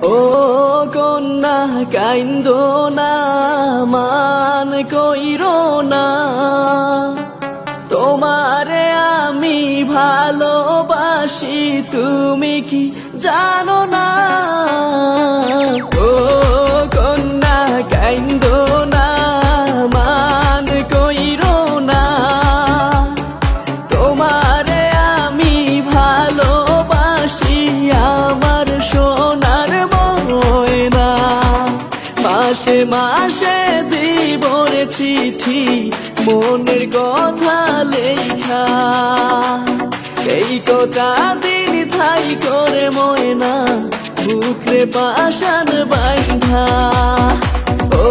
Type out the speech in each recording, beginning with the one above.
ও কন্যা কাইন্দো না, মান কইরো না, তোমারে আমি ভালোবাসি, তুমি কি জানো না? ও কন্যা কাইন্দো না, মান কইরো না, তোমারে আমি ভালোবাসি, আমার সোনার ময়না। মাসে মাসে দিব রে চিঠি, মনের কথা লেখা, এই কথা দিন থাই করে ময়না, বুকরে পাশান বাইন্ধা। ও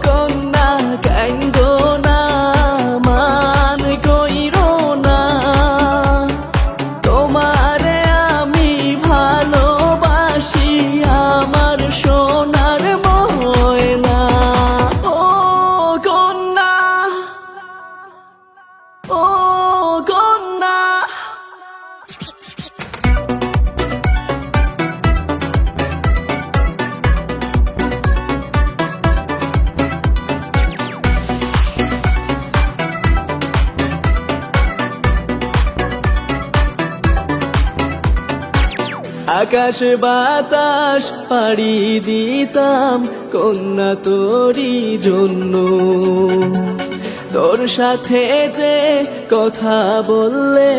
কন্যা কাইন্দো না, মান কইরো না, তোমারে আমি ভালোবাসি, আমার সোনার ময়না। ও কন্যা, ও কন্যা। আকাশ বাতাস পাড়ি দিতাম কন্যা তোরি জন্য, তোর সাথে যে কথা বললে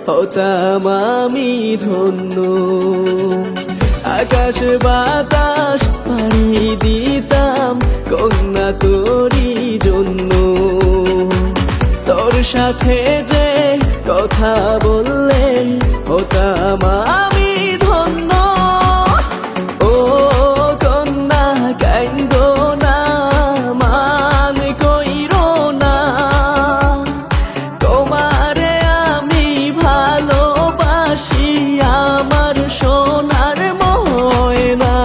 হতাম আমি ধন্য। আকাশ বাতাস পাড়ি দিতাম কন্যা তোরি জন্য, তোর সাথে যে কথা বললে হতাম আমি ধন্য। ও কন্যা কাইন্দো না, মান কইরো না, তোমারে আমি ভালোবাসি, আমার সোনার ময়না।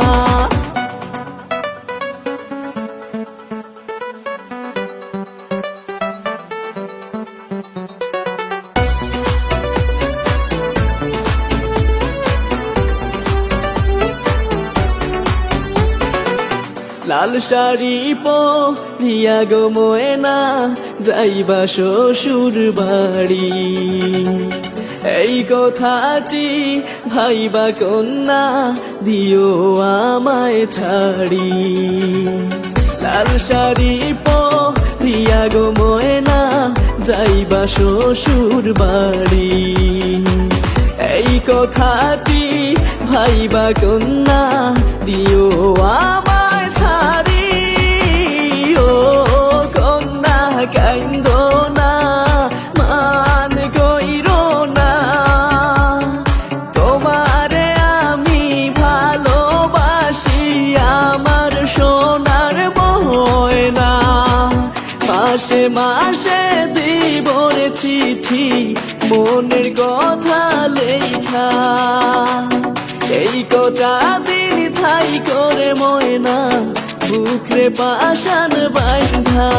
লাল শাড়ি পরিয়া গো ময়না, যাইবা শ্বশুর বাড়ি, এই কথাটি ভাইবা কন্যা, দিও আমায় ছাড়ি। লাল শাড়ি পরিয়া গো ময়না, যাইবা শ্বশুর বাড়ি, এই কথাটি ভাইবা কন্যা, দিও আমায় ছাড়ি। ও কন্যা কাইন্দো না, মান কইরো না, তোমারে আমি ভালোবাসি, আমার সোনার ময়না। মাসে মাসে দিব রে চিঠি, মনের কথা লেখা, এই কথা দিন থাই করে ময়না, বুকরে পাশান বাইন্ধা।